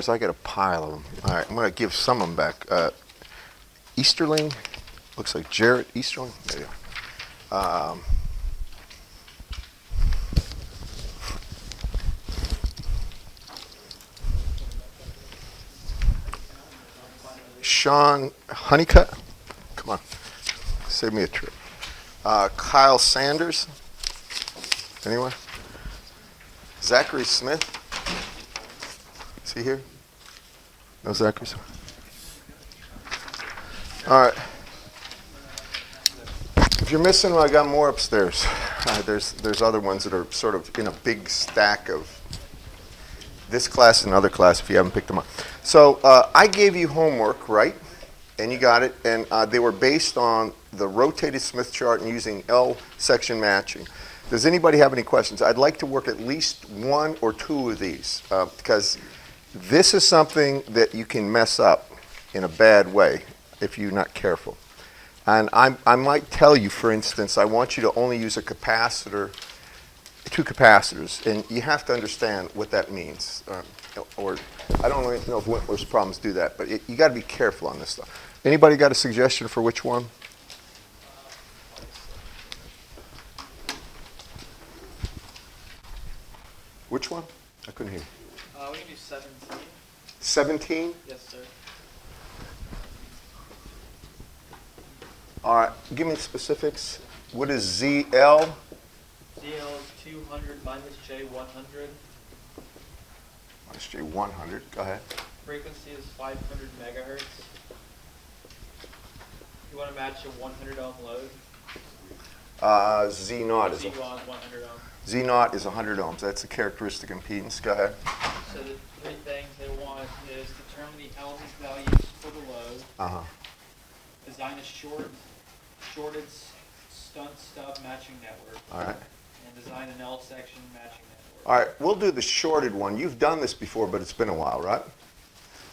letters. I got a pile of them. All right, I'm going to give some of them back. Easterling, looks like Jarrett Easterling. There you go. Sean Honeycutt, come on, save me a trip. Kyle Sanders, anyone? Zachary Smith, is he here? No Zachary Smith? All right. If you're missing one, I got more upstairs. There's other ones that are sort of in a big stack of this class and other class if you haven't picked them up. So I gave you homework, right? And you got it. And they were based on the rotated Smith chart and using L section matching. Does anybody have any questions? I'd like to work at least one or two of these because this is something that you can mess up in a bad way if you're not careful. And I might tell you, for instance, I want you to only use a capacitor, two capacitors, and you have to understand what that means. Or I don't really know if Wentworth's problems do that, but you got to be careful on this stuff. Anybody got a suggestion for which one? Which one? I couldn't hear. We can do 17. 17? Yes, sir. All right, give me specifics. What is ZL? ZL is 200 minus J100. Minus J100, go ahead. Frequency is 500 megahertz. You want to match a 100 ohm load? Z naught is Z1 100 ohm. Z naught is 100 ohms. That's the characteristic impedance. Go ahead. So the three things they want is determine the elements values for the load. Design a shorted stunt stub matching network. All right. And design an L section matching network. All right, we'll do the shorted one. You've done this before, but it's been a while, right?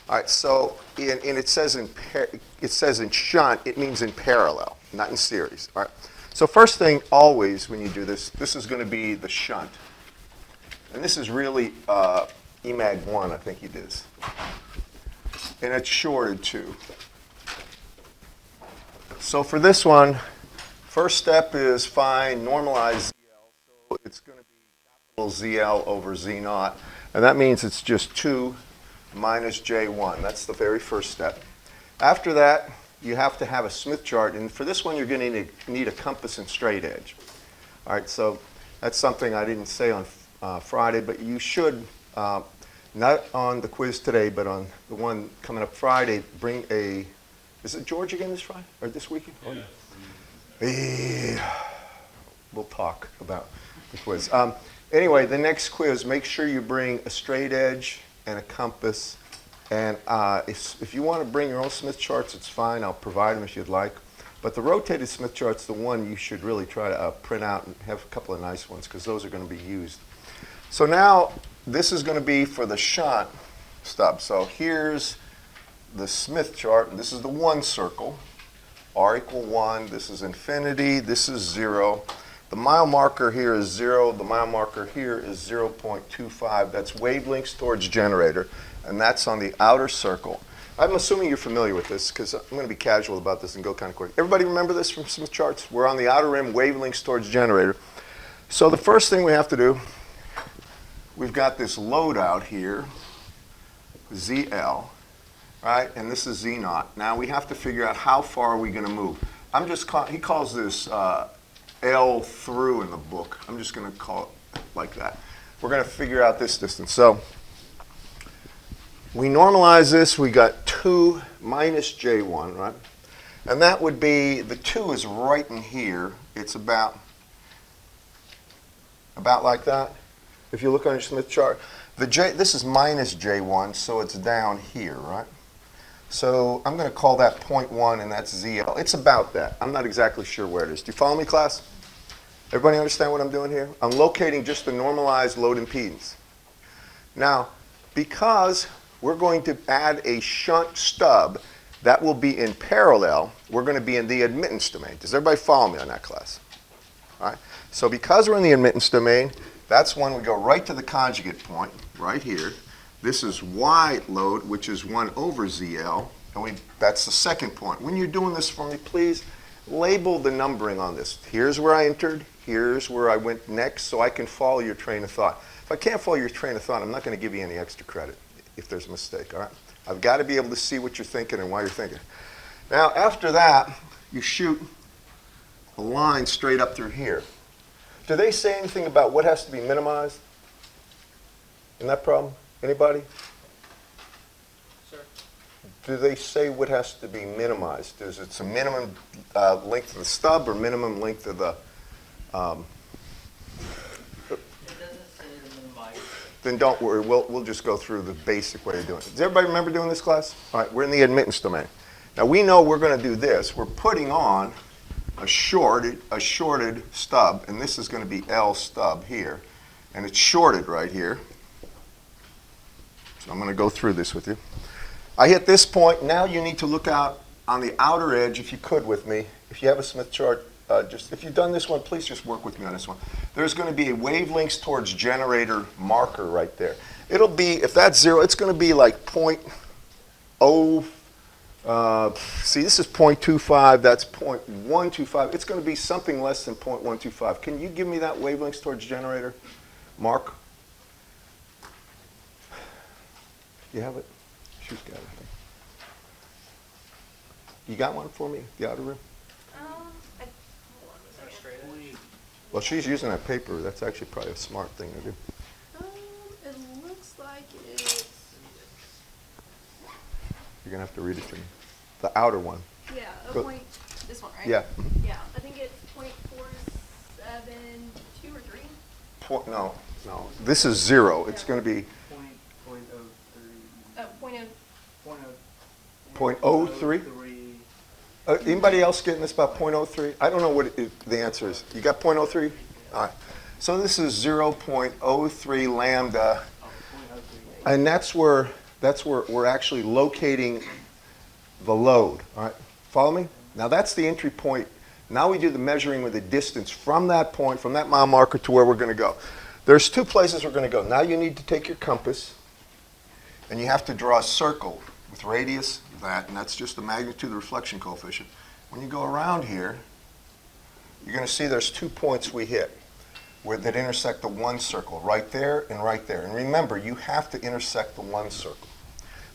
All right, so it says in shunt, it means in parallel, not in series. All right. So first thing, always when you do this, this is going to be the shunt, and this is really Emag 1, I think he did this, and it's shorted too. So for this one, first step is find normalized ZL. So it's going to be capital ZL over Z naught, and that means it's just 2 minus J1. That's the very first step. After that, you have to have a Smith chart, and for this one, you're going to need a compass and straight edge. All right, so that's something I didn't say on Friday, but you should, not on the quiz today, but on the one coming up Friday, bring a, is it George again this Friday, or this weekend? Yeah. We'll talk about the quiz. Anyway, the next quiz, make sure you bring a straight edge and a compass. And if you want to bring your own Smith charts, it's fine. I'll provide them if you'd like. But the rotated Smith chart's the one you should really try to print out and have a couple of nice ones because those are going to be used. So now this is going to be for the shunt stub. So here's the Smith chart. This is the one circle. R equal 1. This is infinity. This is 0. The mile marker here is 0. The mile marker here is 0.25. That's wavelengths towards generator. And that's on the outer circle. I'm assuming you're familiar with this because I'm going to be casual about this and go kind of quick. Everybody remember this from Smith charts? We're on the outer rim, wavelengths towards generator. So the first thing we have to do, we've got this load out here, ZL, right? And this is Z naught. Now we have to figure out how far are we going to move. He calls this L through in the book. I'm just going to call it like that. We're going to figure out this distance. So we normalize this. We got 2 minus J1, right? And that would be, the 2 is right in here. It's about like that. If you look on your Smith chart, this is minus J1, so it's down here, right? So I'm going to call that 0.1, and that's ZL. It's about that. I'm not exactly sure where it is. Do you follow me, class? Everybody understand what I'm doing here? I'm locating just the normalized load impedance. Now, because we're going to add a shunt stub that will be in parallel, we're going to be in the admittance domain. Does everybody follow me on that, class? All right. So because we're in the admittance domain, that's when we go right to the conjugate point, right here. This is Y load, which is 1 over ZL. And that's the second point. When you're doing this for me, please label the numbering on this. Here's where I entered. Here's where I went next, so I can follow your train of thought. If I can't follow your train of thought, I'm not going to give you any extra credit if there's a mistake, all right? I've got to be able to see what you're thinking and why you're thinking. Now, after that, you shoot a line straight up through here. Do they say anything about what has to be minimized in that problem? Anybody? Sir? Do they say what has to be minimized? Is it a minimum length of the stub or minimum length of the... It doesn't say the minimize. Then don't worry, we'll just go through the basic way of doing it. Does everybody remember doing this class? All right, we're in the admittance domain. Now we know we're going to do this. We're putting on a shorted stub, and this is going to be L stub here. And it's shorted right here. So I'm going to go through this with you. I hit this point. Now you need to look out on the outer edge, if you could with me. If you have a Smith chart, if you've done this one, please just work with me on this one. There's going to be a wavelengths towards generator marker right there. It'll be, if that's 0, it's going to be like 0.0, see, this is 0.25, that's 0.125. It's going to be something less than 0.125. Can you give me that wavelengths towards generator mark? You have it? She's got it. You got one for me, the outer rim? Hold on a second. Well, she's using that paper. That's actually probably a smart thing to do. It looks like it's, You're going to have to read it to me. The outer one. yeah, Go- this one, right? Yeah. Yeah, I think it's 0.472 or 3. No. This is 0. It's going to be Point of, 0.03. Anybody else getting this about 0.03? I don't know what the answer is. You got 0.03? All right. So this is 0.03 lambda. And that's where we're actually locating the load. All right. Follow me? Now that's the entry point. Now we do the measuring with the distance from that point, from that mile marker to where we're going to go. There's 2 places we're going to go. Now you need to take your compass and you have to draw a circle with radius, that, and that's just the magnitude of the reflection coefficient. When you go around here, you're going to see there's 2 points we hit that intersect the one circle, right there and right there. And remember, you have to intersect the one circle.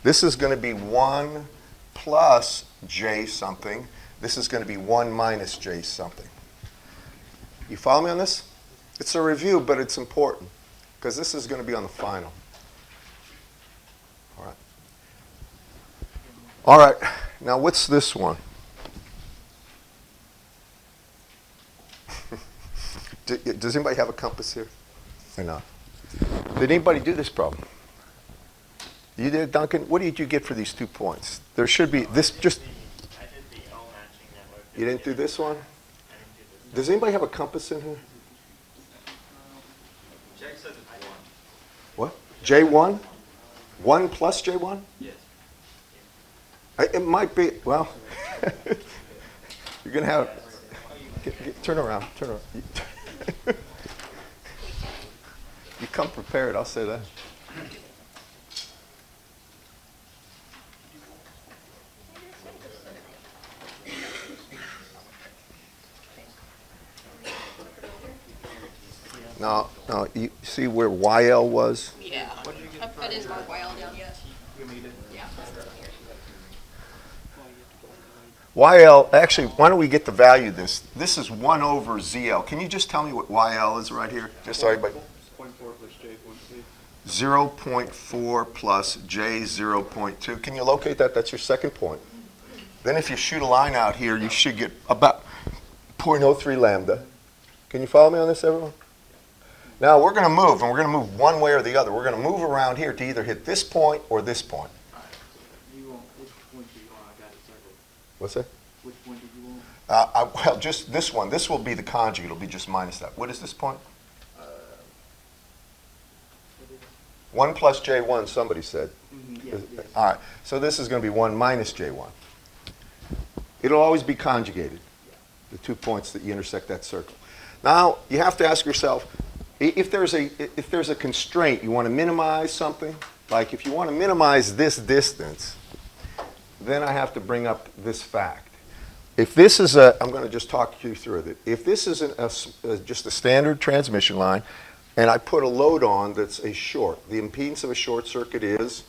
This is going to be 1 plus j something. This is going to be 1 minus j something. You follow me on this? It's a review, but it's important because this is going to be on the final. All right. All right. Now, what's this one? Does anybody have a compass here? Or not? Did anybody do this problem? You did, Duncan? What did you get for these 2 points? There should be this just. I did the L matching network. You didn't do this one? I didn't do this. Does anybody have a compass in here? Jack says it's 1. What? J1? 1 plus J1? Yes. It might be, well, you're going to have, turn around. You come prepared, I'll say that. Now, you see where YL was? yeah. That is marked YL down, yes. Yeah. YL, actually, why don't we get the value of this? This is 1 over ZL. Can you just tell me what YL is right here? Just so everybody. 0.4 plus J 0.2. Can you locate that? That's your second point. Then if you shoot a line out here, you should get about 0.03 lambda. Can you follow me on this, everyone? Now we're going to move, and we're going to move one way or the other. We're going to move around here to either hit this point or this point. You want, which point do you want? I got it circled. What's that? Which point did you want? Well, just this one. This will be the conjugate. It'll be just minus that. What is this point? 1 plus J1, somebody said. Yes. All right, so this is going to be 1 minus J1. It'll always be conjugated, the 2 points that you intersect that circle. Now, you have to ask yourself, if there's a constraint, you want to minimize something, like if you want to minimize this distance, then I have to bring up this fact. If this is I'm going to just talk you through it. If this is just a standard transmission line, and I put a load on that's a short, the impedance of a short circuit is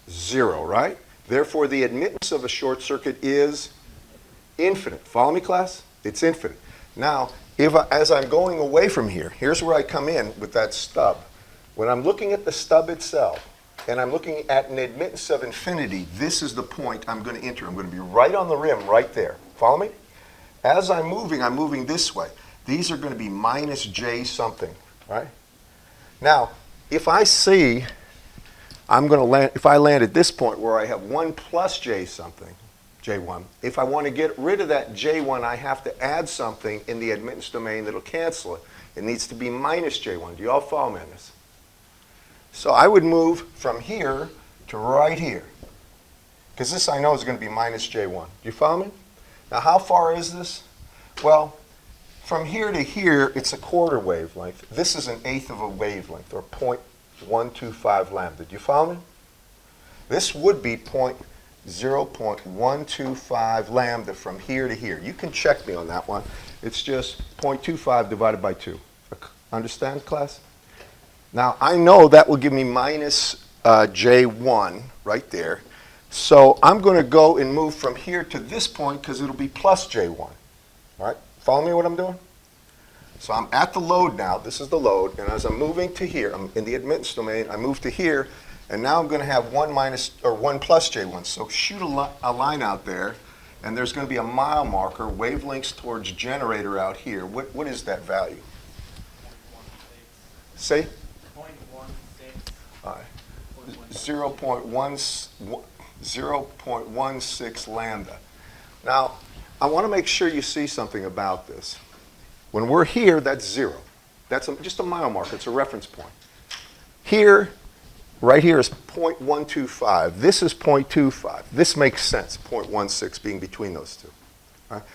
0, right? Therefore, the admittance of a short circuit is infinite. Follow me, class? It's infinite. Now, as I'm going away from here, here's where I come in with that stub. When I'm looking at the stub itself, and I'm looking at an admittance of infinity, this is the point I'm going to enter. I'm going to be right on the rim, right there. Follow me? As I'm moving this way. These are going to be minus j something, right? Now, if I see, if I land at this point where I have 1 plus j something, j1, if I want to get rid of that j1, I have to add something in the admittance domain that'll cancel it. It needs to be minus j1. Do you all follow me on this? So I would move from here to right here, because this I know is going to be minus j1. Do you follow me? Now, how far is this? Well, from here to here, it's a quarter wavelength. This is an eighth of a wavelength, or 0.125 lambda. Do you follow me? This would be 0.125 lambda from here to here. You can check me on that one. It's just 0.25 divided by 2. Understand, class? Now, I know that will give me minus j1 right there. So I'm going to go and move from here to this point because it'll be plus j1. All right? Follow me what I'm doing? So I'm at the load now. This is the load. And as I'm moving to here, I'm in the admittance domain. I move to here. And now I'm going to have 1 plus j1. So shoot a line out there. And there's going to be a mile marker, wavelengths towards generator out here. What is that value? Say? 0.16 lambda. Now, I want to make sure you see something about this. When we're here, that's 0. That's just a mile marker. It's a reference point. Here, right here is 0.125. This is 0.25. This makes sense, 0.16 being between those two. All right?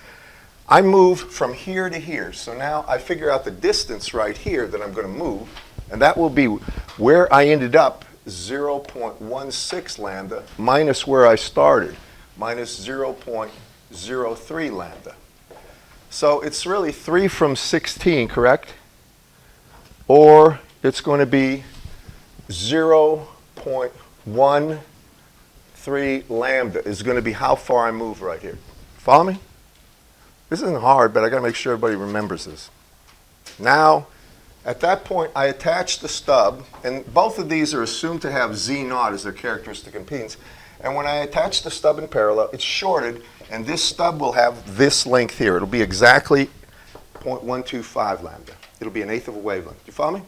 I move from here to here. So now I figure out the distance right here that I'm going to move, and that will be where I ended up, 0.16 lambda, minus where I started, minus 0.03 lambda. So it's really 3 from 16, correct? Or it's going to be 0.13 lambda is going to be how far I move right here. Follow me? This isn't hard, but I got to make sure everybody remembers this. Now, at that point, I attach the stub, and both of these are assumed to have Z0 as their characteristic impedance. And when I attach the stub in parallel, it's shorted, and this stub will have this length here. It'll be exactly 0.125 lambda. It'll be an eighth of a wavelength. Do you follow me?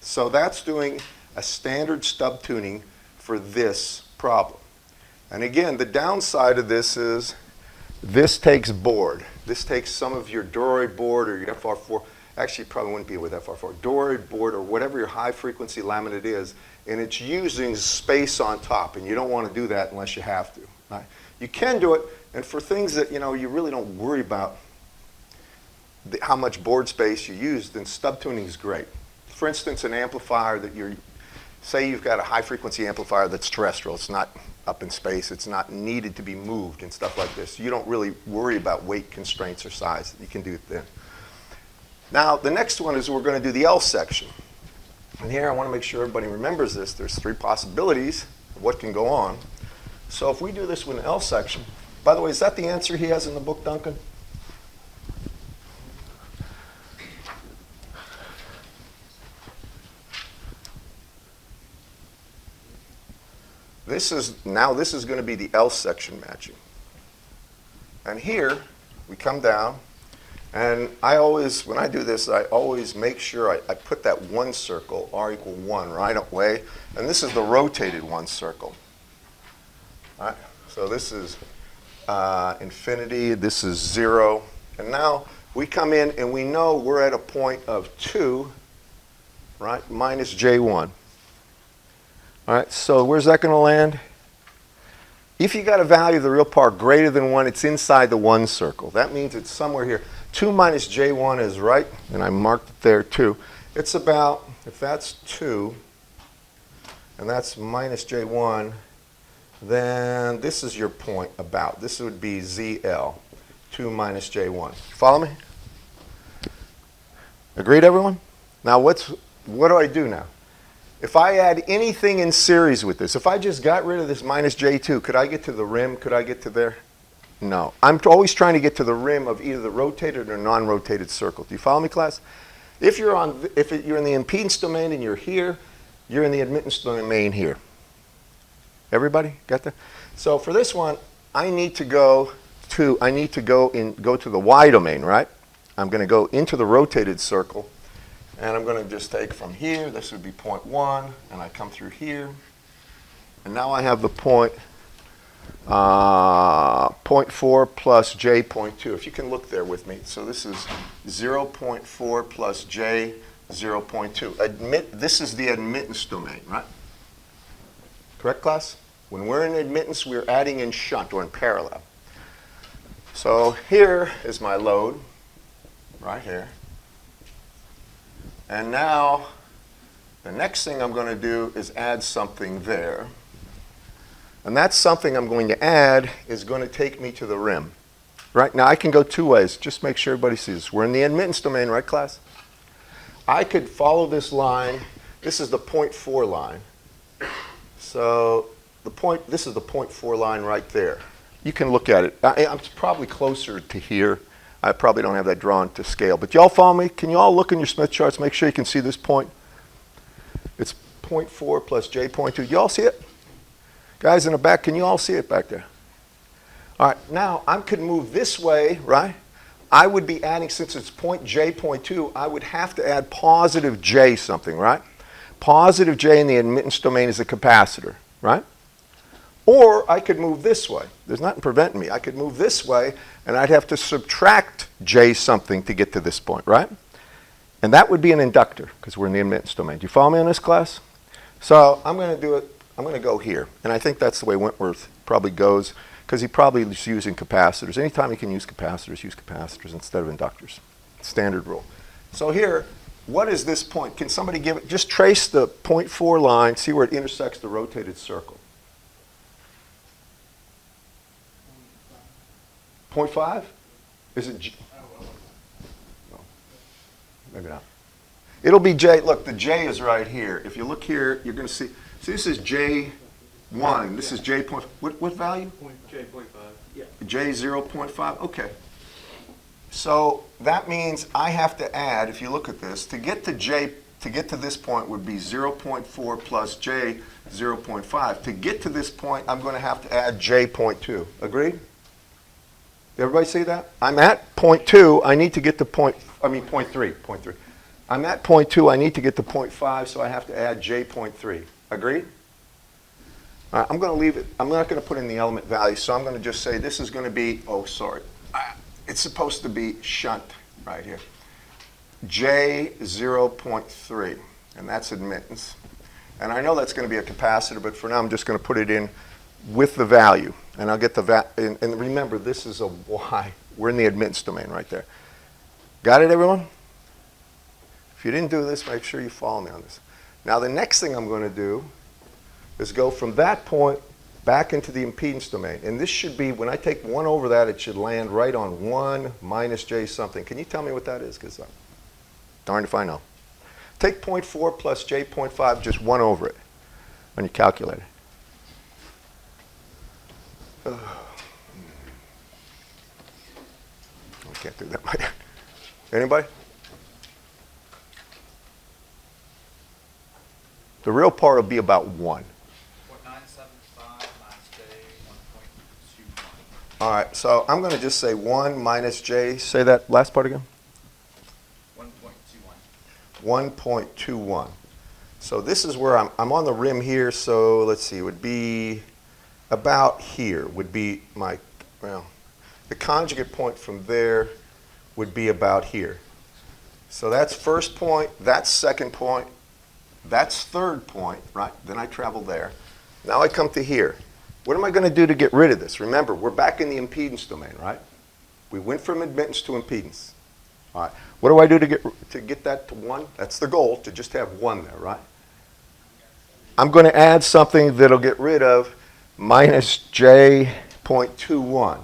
So that's doing a standard stub tuning for this problem. And again, the downside of this is this takes board. This takes some of your Doroid board or your FR4. Actually, it probably wouldn't be with FR4. Doroid board or whatever your high-frequency laminate is, and it's using space on top, and you don't want to do that unless you have to. Right? You can do it, and for things that you really don't worry about how much board space you use, then stub tuning is great. For instance, an amplifier that say you've got a high-frequency amplifier that's terrestrial. It's not up in space. It's not needed to be moved and stuff like this. You don't really worry about weight constraints or size. You can do it then. Now, the next one is we're going to do the L section. And here I want to make sure everybody remembers this. There's 3 possibilities of what can go on. So if we do this with an L section, by the way, is that the answer he has in the book, Duncan? This is going to be the L section matching. And here we come down. And when I do this, I always make sure I put that one circle, R equal 1, right away. And this is the rotated one circle. All right? So this is infinity. This is 0. And now we come in, and we know we're at a point of 2, right, minus J1. All right, so where's that going to land? If you got a value of the real part greater than 1, it's inside the 1 circle. That means it's somewhere here. 2 minus J1 is right, and I marked it there too. It's about, if that's 2, and that's minus J1, then this is your point about. This would be ZL, 2 minus J1. Follow me? Agreed, everyone? Now, what do I do now? If I add anything in series with this, if I just got rid of this minus J2, could I get to the rim? Could I get to there? No. I'm always trying to get to the rim of either the rotated or non-rotated circle. Do you follow me, class? If you're in the impedance domain and you're here, you're in the admittance domain here. Everybody got that? So for this one, I need to go to the Y domain, right? I'm going to go into the rotated circle, and I'm going to just take from here, this would be point 1, and I come through here, and now I have the point 0.4 plus J 0.2. If you can look there with me. So this is 0.4 plus J 0.2. This is the admittance domain, right? Correct, class? When we're in admittance, we're adding in shunt or in parallel. So here is my load, right here. And now the next thing I'm going to do is add something there. And that something I'm going to add is going to take me to the rim. Right? Now I can go two ways. Just make sure everybody sees this. We're in the admittance domain, right, class? I could follow this line. This is the 0.4 line. So this is the 0.4 line right there. You can look at it. I'm probably closer to here. I probably don't have that drawn to scale. But y'all follow me? Can you all look in your Smith charts? Make sure you can see this point. It's 0.4 plus J 0.2. Y'all see it? Guys in the back, can you all see it back there? All right, now I could move this way, right? I would be adding, since it's point J 0.2, I would have to add positive J something, right? Positive J in the admittance domain is a capacitor, right? Or I could move this way. There's nothing preventing me. I could move this way, and I'd have to subtract J something to get to this point, right? And that would be an inductor, because we're in the admittance domain. Do you follow me on this, class? So I'm going to do it. I'm going to go here. And I think that's the way Wentworth probably goes, because he probably is using capacitors. Anytime you can use capacitors instead of inductors. Standard rule. So here, what is this point? Can somebody give it? Just trace the 0.4 line, see where it intersects the rotated circle. 0.5? Is it J? No, maybe not. It'll be J. Look, the J is right here. If you look here, you're going to see this is J1. This is J. What value? J.5. Yeah. J 0.5. Okay. So that means I have to add, if you look at this, to get to this point would be 0.4 plus J 0.5. To get to this point, I'm going to have to add J 0.2. Agreed? Everybody see that? I'm at 0.2. I need to get to 0.3. I'm at 0.2. I need to get to 0.5, so I have to add J 0.3. Agreed? All right, I'm going to leave it. I'm not going to put in the element value, so I'm going to just say this is going to be, it's supposed to be shunt right here. J 0.3, and that's admittance. And I know that's going to be a capacitor, but for now I'm just going to put it in with the value. And I'll get the and remember, this is a Y. We're in the admittance domain right there. Got it, everyone? If you didn't do this, make sure you follow me on this. Now the next thing I'm going to do is go from that point back into the impedance domain. And this should be, when I take 1 over that, it should land right on 1 minus J something. Can you tell me what that is? Because darned if I know. Take 0.4 plus J 0.5, just 1 over it on your calculator. I can't do that. Anybody? The real part will be about 1. 0.975 minus J 1.21. All right, so I'm going to just say 1 minus J. Say that last part again. 1.21. 1.21. So this is where I'm on the rim here, so let's see, it would be about here would be my, well, the conjugate point from there would be about here. So that's first point, that's second point, that's third point, right? Then I travel there. Now I come to here. What am I going to do to get rid of this? Remember, we're back in the impedance domain, right? We went from admittance to impedance. All right. What do I do to get that to 1? That's the goal, to just have 1 there, right? I'm going to add something that'll get rid of minus j.21,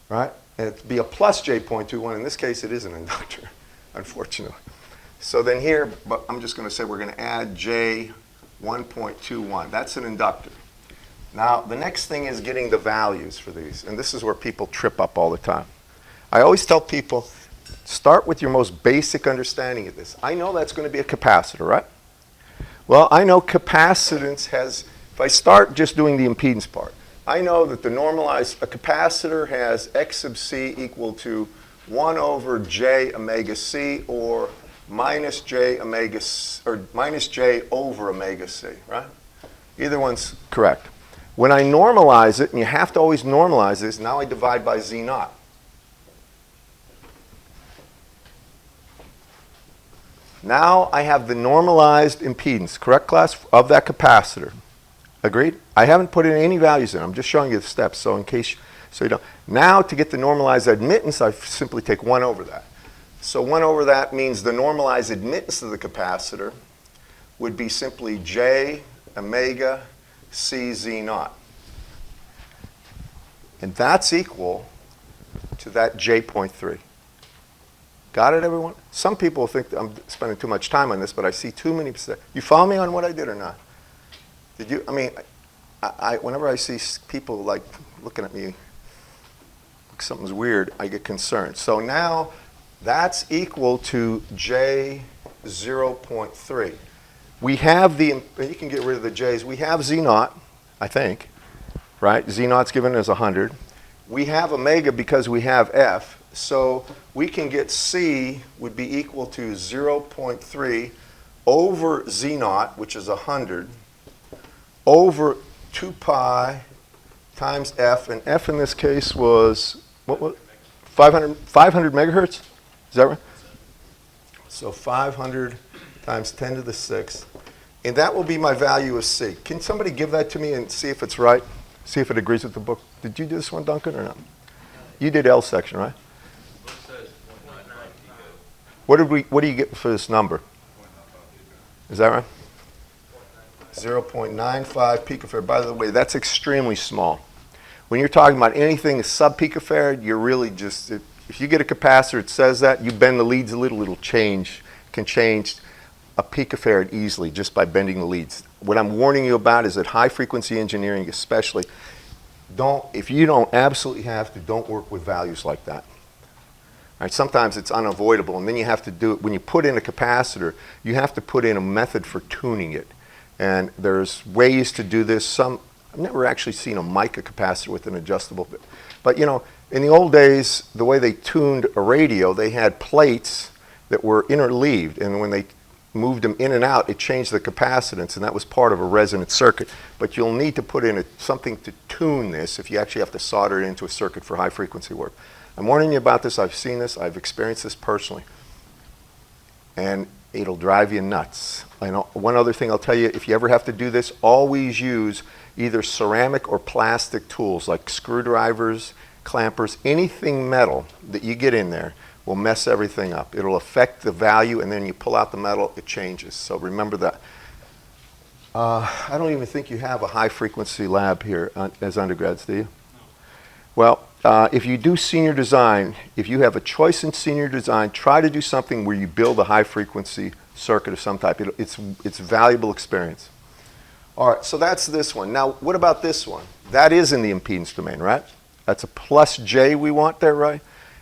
right? And it'd be a plus j.21. In this case, it is an inductor, unfortunately. So then here, but I'm just going to say we're going to add j1.21. That's an inductor. Now, the next thing is getting the values for these. And this is where people trip up all the time. I always tell people, start with your most basic understanding of this. I know that's going to be a capacitor, right? Well, I know capacitance has, if I start just doing the impedance part, I know that the normalized, a capacitor has x sub c equal to 1 over j omega c, or minus j omega, or minus j over omega c, right? Either one's correct. When I normalize it, and you have to always normalize this, now I divide by z naught. Now I have the normalized impedance, correct, class, of that capacitor. Agreed? I haven't put in any values in. I'm just showing you the steps, so in case, so you don't. Now to get the normalized admittance, I simply take 1 over that. So 1 over that means the normalized admittance of the capacitor would be simply j omega c z naught. And that's equal to that j.3. Got it, everyone? Some people think that I'm spending too much time on this, but I see too many. You follow me on what I did or not? Did you? I mean, whenever I see people like looking at me like something's weird, I get concerned. So now that's equal to j 0.3. We have the, you can get rid of the j's. We have z naught, I think, right? Z naught's given as 100. We have omega because we have f. So we can get c would be equal to 0.3 over z naught, which is 100, over 2 pi times f. And f in this case was, what was 500 megahertz? Is that right? So 500 times 10 to the 6th. And that will be my value of c. Can somebody give that to me and see if it's right? See if it agrees with the book. Did you do this one, Duncan, or not? You did L section, right? What do you get for this number? Is that right? 0.95 picofarad. By the way, that's extremely small. When you're talking about anything sub picofarad, you're really just, if you get a capacitor that says that, you bend the leads a little, it'll change, can change a picofarad easily just by bending the leads. What I'm warning you about is that high frequency engineering especially, if you don't absolutely have to, don't work with values like that. All right, sometimes it's unavoidable, and then you have to do it. When you put in a capacitor, you have to put in a method for tuning it. And there's ways to do this. I've never actually seen a mica capacitor with an adjustable bit. But you know, in the old days, the way they tuned a radio, they had plates that were interleaved, and when they moved them in and out, it changed the capacitance, and that was part of a resonant circuit. But you'll need to put in something to tune this if you actually have to solder it into a circuit for high frequency work. I'm warning you about this. I've seen this. I've experienced this personally. And it'll drive you nuts. One other thing I'll tell you, if you ever have to do this, always use either ceramic or plastic tools like screwdrivers, clampers, anything metal that you get in there will mess everything up. It'll affect the value, and then you pull out the metal, it changes. So remember that. I don't even think you have a high frequency lab here as undergrads, do you? No. Well, if you do senior design, if you have a choice in senior design, try to do something where you build a high frequency circuit of some type. It's a valuable experience. All right, so that's this one. Now, what about this one? That is in the impedance domain, right? That's a plus J we want there, right?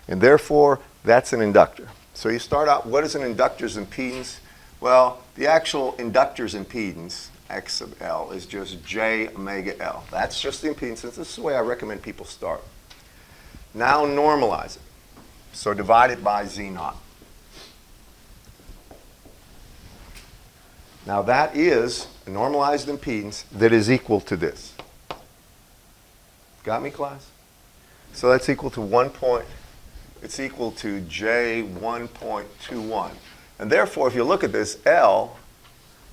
And therefore, that's an inductor. So you start out, what is an inductor's impedance? Well, the actual inductor's impedance, X sub L, is just J omega L. That's just the impedance. This is the way I recommend people start. Now normalize it. So divide it by Z naught. Now that is a normalized impedance that is equal to this. Got me, class? So that's equal to it's equal to J 1.21. And therefore, if you look at this, L,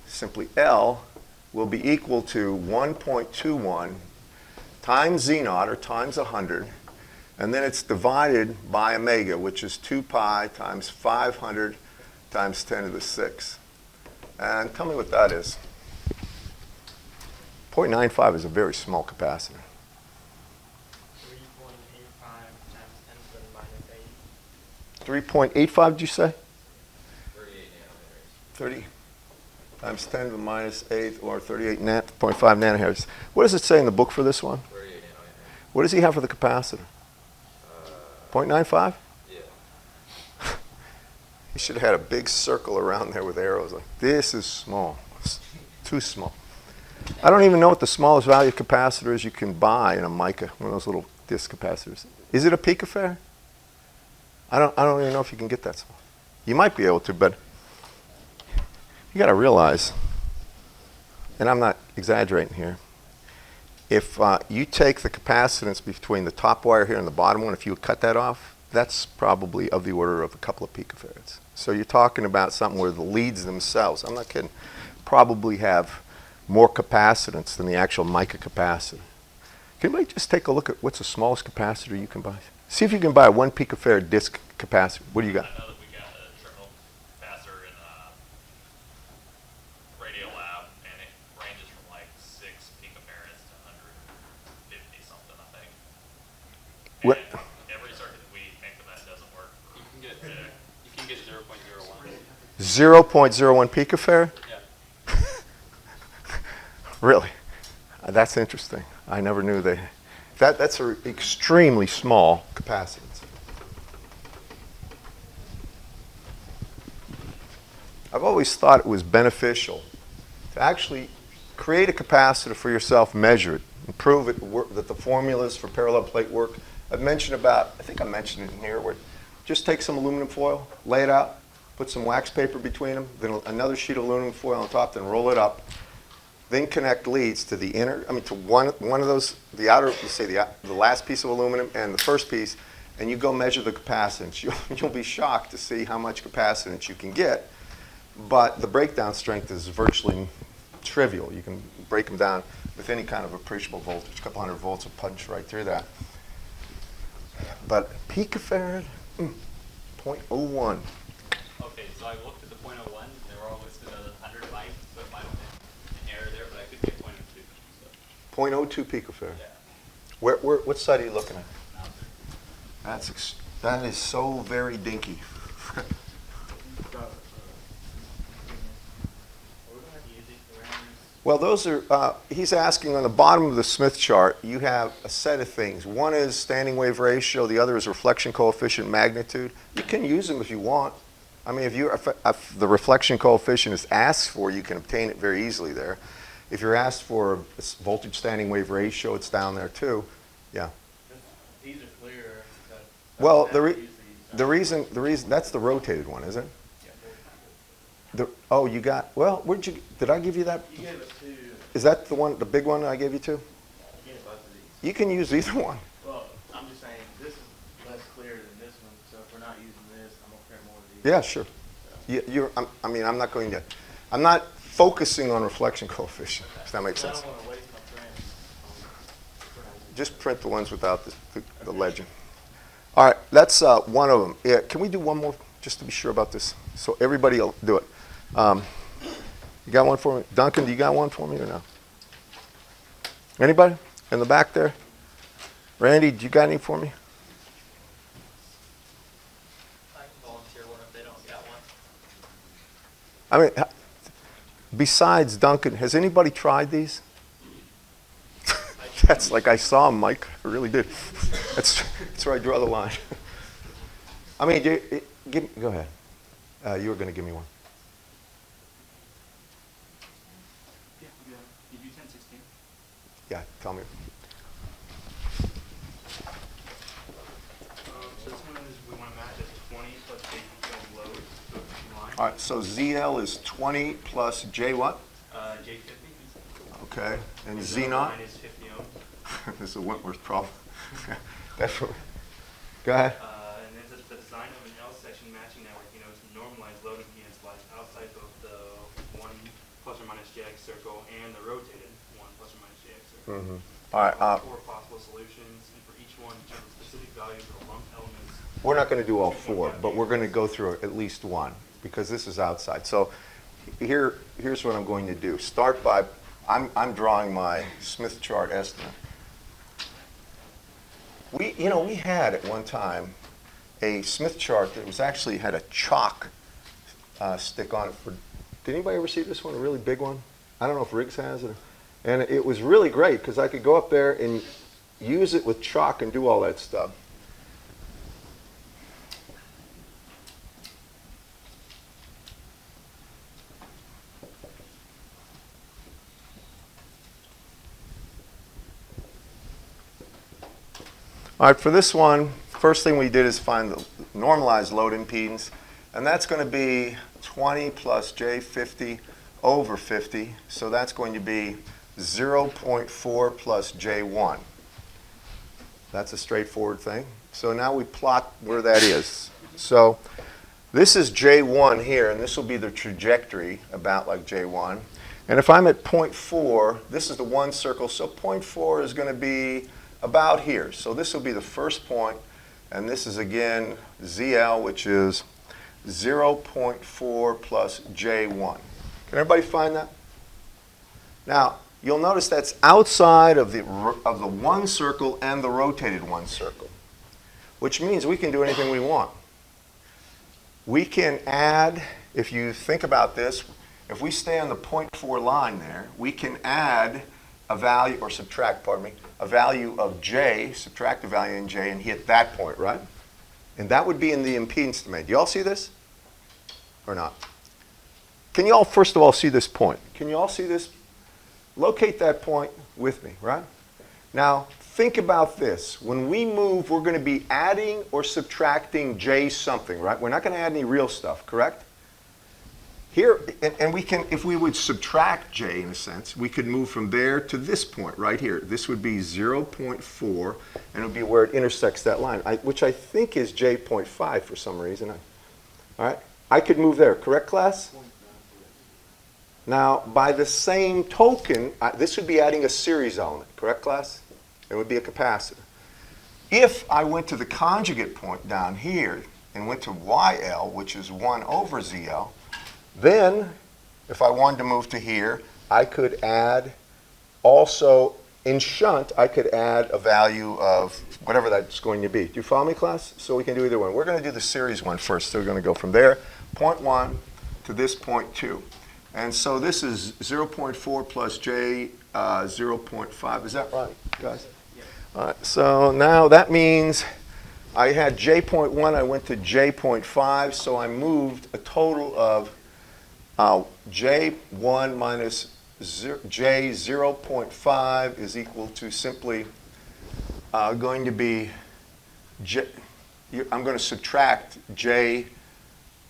simply L, will be equal to 1.21 times Z naught, or times 100. And then it's divided by omega, which is 2 pi times 500 times 10 to the 6th. And tell me what that is. .95 is a very small capacitor. 3.85 times 10 to the minus 8. 3.85, did you say? 38 nanometers. 30 times 10 to the minus 8, or 38.5 nanometers. What does it say in the book for this one? 38 nanometers. What does he have for the capacitor? 0.95? Yeah. He should have had a big circle around there with arrows. Like, this is small. It's too small. I don't even know what the smallest value capacitor is you can buy in a mica, one of those little disc capacitors. Is it a picofarad? I don't even know if you can get that small. You might be able to, but you got to realize, and I'm not exaggerating here, if you take the capacitance between the top wire here and the bottom one, if you would cut that off, that's probably of the order of a couple of picofarads. So you're talking about something where the leads themselves, I'm not kidding, probably have more capacitance than the actual mica capacitor. Can anybody just take a look at what's the smallest capacitor you can buy? See if you can buy a 1 picofarad disc capacitor. What do you got? I know that we got a terminal capacitor in radio lab, and it ranges from like 6 picofarads to 150 something, I think. What? And every circuit that we make of that doesn't work. You can get 0.01. 0.01 picofarad? Yeah. Really? That's interesting. I never knew that's an extremely small capacitance. I've always thought it was beneficial to actually create a capacitor for yourself, measure it, and prove it that the formulas for parallel plate work. I think I mentioned it in here, where just take some aluminum foil, lay it out, put some wax paper between them, then another sheet of aluminum foil on top, then roll it up. Then connect leads to the to one of those, the outer, let's say the last piece of aluminum and the first piece, and you go measure the capacitance. You'll be shocked to see how much capacitance you can get, but the breakdown strength is virtually trivial. You can break them down with any kind of appreciable voltage. A couple hundred volts will punch right through that. But picofarad, 0.01. Okay, so I looked at the 0.01. They were all listed as 100 bytes, so it might have been an error there, but I could get 0.02. So. 0.02 picofarad. Yeah. What side are you looking at? Now, That is so very dinky. Well, those are, he's asking on the bottom of the Smith chart, you have a set of things. One is standing wave ratio, the other is reflection coefficient magnitude. You can use them if you want. I mean, if the reflection coefficient is asked for, you can obtain it very easily there. If you're asked for a voltage standing wave ratio, it's down there too. Yeah. These are clearer. Well, the reason, that's the rotated one, isn't it? Oh, you got, well, did I give you that? You gave us two. Is that the big one I gave you too? You gave both of these. You can use either one. Well, I'm just saying this is less clear than this one, so if we're not using this, I'm gonna print more of these. Yeah, sure. I'm not focusing on reflection coefficient, if that makes I sense. don't wanna waste my print. Just print the ones without the legend. All right, that's one of them. Yeah, can we do one more, just to be sure about this? So everybody will do it. You got one for me? Duncan, do you got one for me or no? Anybody? In the back there? Randy, do you got any for me? I can volunteer one if they don't got one. I mean, besides Duncan, has anybody tried these? That's like I saw him, Mike. I really did. That's where I draw the line. I mean, go ahead. You were going to give me one. Yeah, you do 1016. Yeah, tell me. So this one is, we wanna match it to 20 plus JQ load, so it's line. All right, so ZL is 20 plus J what? J50. Okay, and Z naught? Mine is 50 ohms. This is a Wentworth problem. That's what, go ahead. And then the design of an L section matching network, to normalize load impedance lies outside both the 1 plus or minus JX circle and the rotated 1 plus or minus JX circle. All right, Four possible solutions, and for each one, determine specific values of lumped elements. we're not going to do all four, but we're going to go through at least one because this is outside. So here's what I'm going to do. Start by I'm drawing my Smith chart estimate. We had at one time a Smith chart that was actually had a chalk stick on it. Did anybody ever see this one, a really big one? I don't know if Riggs has it. And it was really great because I could go up there and use it with chalk and do all that stuff. All right, for this one, first thing we did is find the normalized load impedance, and that's going to be 20 plus J50 over 50, so that's going to be 0.4 plus J1. That's a straightforward thing. So now we plot where that is. So this is J1 here, and this will be the trajectory about like J1. And if I'm at 0.4, this is the one circle, so 0.4 is going to be about here. So this will be the first point, and this is again ZL, which is 0.4 plus J1. Can everybody find that? Now, you'll notice that's outside of the one circle and the rotated one circle, which means we can do anything we want. We can add, if you think about this, if we stay on the 0.4 line there, we can add a value, or subtract, pardon me, a value of J, subtract a value in J, and hit that point, right? And that would be in the impedance domain. Do you all see this? Or not? Can you all, first of all, see this point? Can you all see this? Locate that point with me, right? Now, think about this. When we move, we're going to be adding or subtracting J something, right? We're not going to add any real stuff, correct? Here, and we can, if we would subtract J in a sense, we could move from there to this point right here. This would be 0.4, and it would be where it intersects that line, which I think is J.5 for some reason. All right, I could move there, correct, class? Now, by the same token, this would be adding a series element, correct, class? It would be a capacitor. If I went to the conjugate point down here and went to YL, which is 1 over ZL, then, if I wanted to move to here, I could add also, in shunt, I could add a value of whatever that's going to be. Do you follow me, class? So we can do either one. We're going to do the series one first. So we're going to go from there, 0.1 to this 0.2. And so this is 0.4 plus J 0.5. Is that right, guys? Yeah. All right, so now that means I had J.1, I went to J.5, so I moved a total of J1 minus J 0.5 is equal to simply going to be I'm going to subtract J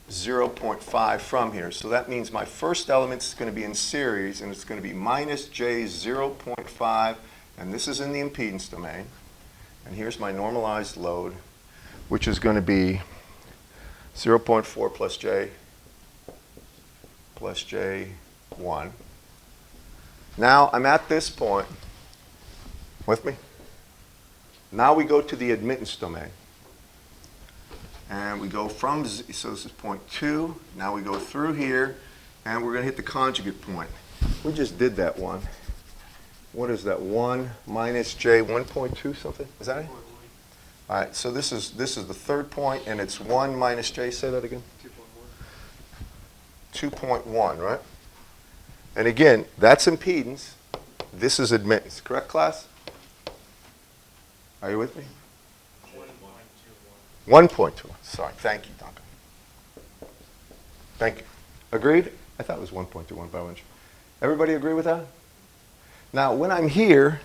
0.5 from here. So that means my first element is going to be in series, and it's going to be minus J 0.5, and this is in the impedance domain. And here's my normalized load, which is going to be 0.4 plus J plus J1. Now I'm at this point. With me? Now we go to the admittance domain. And we go from, so this is 0.2. Now we go through here, and we're going to hit the conjugate point. We just did that one. What is that? 1 minus J, 1.2 something? Is that it? All right, so this is the third point, and it's 1 minus J. Say that again. 2.1, right? And again, that's impedance. This is admittance. Correct, class? Are you with me? 1.21. Sorry. Thank you, Duncan. Thank you. Agreed? I thought it was 1.21, but I wasn't sure. Everybody agree with that? Now, when I'm here,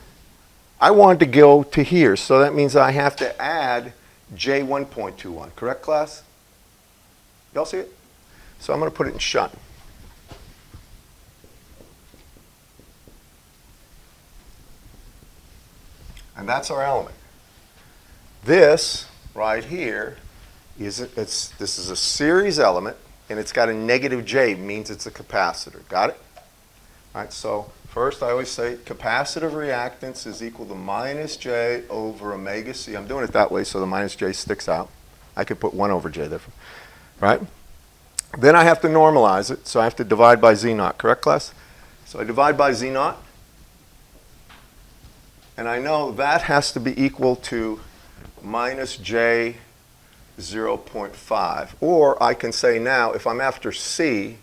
I want to go to here, so that means I have to add J 1.21. Correct, class? Y'all see it? So I'm going to put it in shunt. And that's our element. This right here this is a series element, and it's got a negative J, means it's a capacitor. Got it? All right, so first I always say capacitive reactance is equal to minus J over omega C. I'm doing it that way so the minus J sticks out. I could put 1 over J there, right? Then I have to normalize it, so I have to divide by Z naught. Correct, class? So I divide by Z naught. And I know that has to be equal to minus J 0.5. Or I can say now, if I'm after C,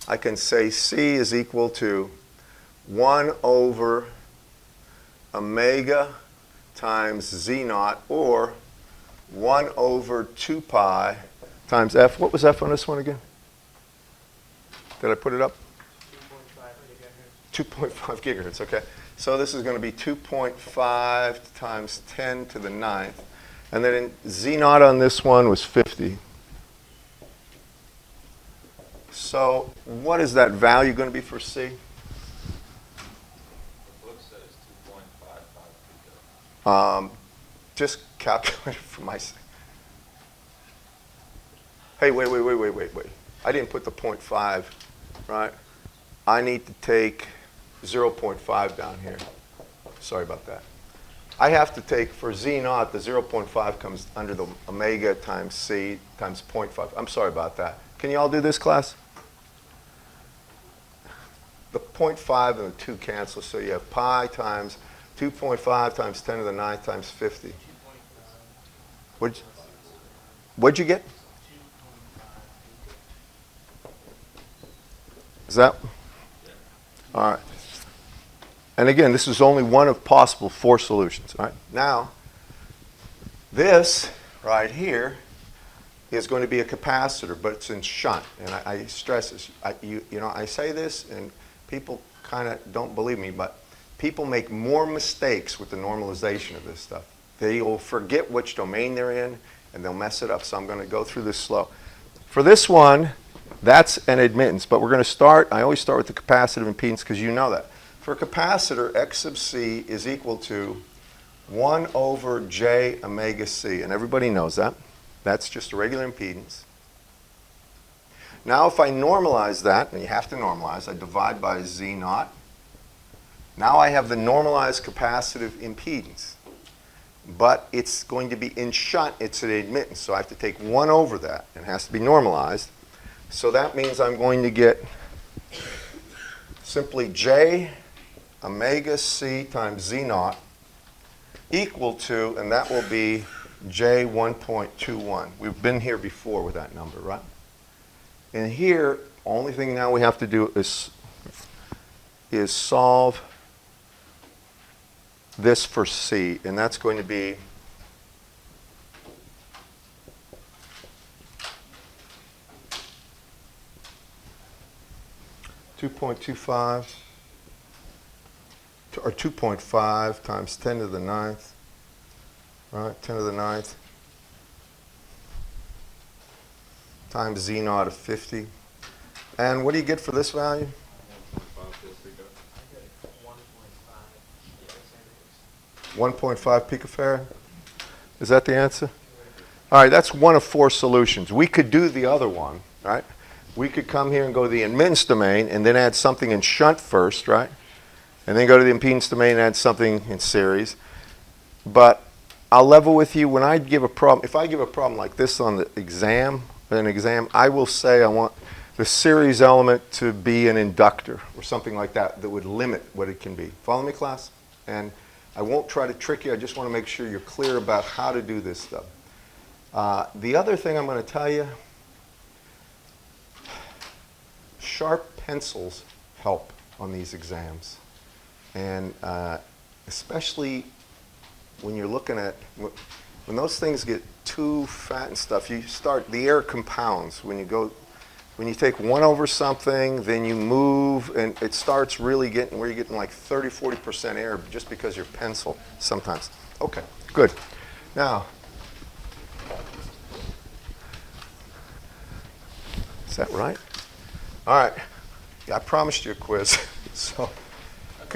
I can say C is equal to 1 over omega times Z naught, or 1 over 2 pi times F. What was F on this one again? Did I put it up? 2.5 gigahertz, okay. So this is going to be 2.5 times 10 to the 9th. And then in Z naught on this one was 50. So what is that value going to be for C? The book says 2.55 pico. Just calculate it for my sake. Hey, wait. I didn't put the 0.5, right? I need to take 0.5 down here. Sorry about that. I have to take, for Z naught, the 0.5 comes under the omega times C times 0.5. I'm sorry about that. Can you all do this, class? The 0.5 and the 2 cancel, so you have pi times 2.5 times 10 to the 9th times 50. What'd you get? Is that? All right. And again, this is only one of possible 4 solutions. All right. Now, this right here is going to be a capacitor, but it's in shunt. And I stress this. I say this, and people kind of don't believe me, but people make more mistakes with the normalization of this stuff. They will forget which domain they're in, and they'll mess it up. So I'm going to go through this slow. For this one, that's an admittance, but we're going to start, I always start with the capacitive impedance because you know that. For a capacitor, X sub C is equal to 1 over J omega C, and everybody knows that. That's just a regular impedance. Now if I normalize that, and you have to normalize, I divide by Z naught. Now I have the normalized capacitive impedance, but it's going to be in shunt, it's an admittance, so I have to take 1 over that, and it has to be normalized. So that means I'm going to get simply J omega C times Z naught equal to, and that will be J 1.21. We've been here before with that number, right? And here, only thing now we have to do is solve this for C, and that's going to be 2.25 or 2.5 times 10 to the 9th, right? 10 to the 9th times Z naught of 50. And what do you get for this value? 1.5 picofarad. Is that the answer? All right, that's one of 4 solutions. We could do the other one, right? We could come here and go to the admittance domain and then add something in shunt first, right? And then go to the impedance domain and add something in series. But I'll level with you, when I give a problem, if I give a problem like this on the exam, I will say I want the series element to be an inductor or something like that that would limit what it can be. Follow me, class? And I won't try to trick you. I just want to make sure you're clear about how to do this stuff. The other thing I'm going to tell you, sharp pencils help on these exams. And especially when you're looking at, when those things get too fat and stuff, the error compounds. When you take 1 over something, then you move, and it starts really getting where you're getting like 30, 40% error just because your pencil sometimes. Okay, good. Now, is that right? All right. Yeah, I promised you a quiz. So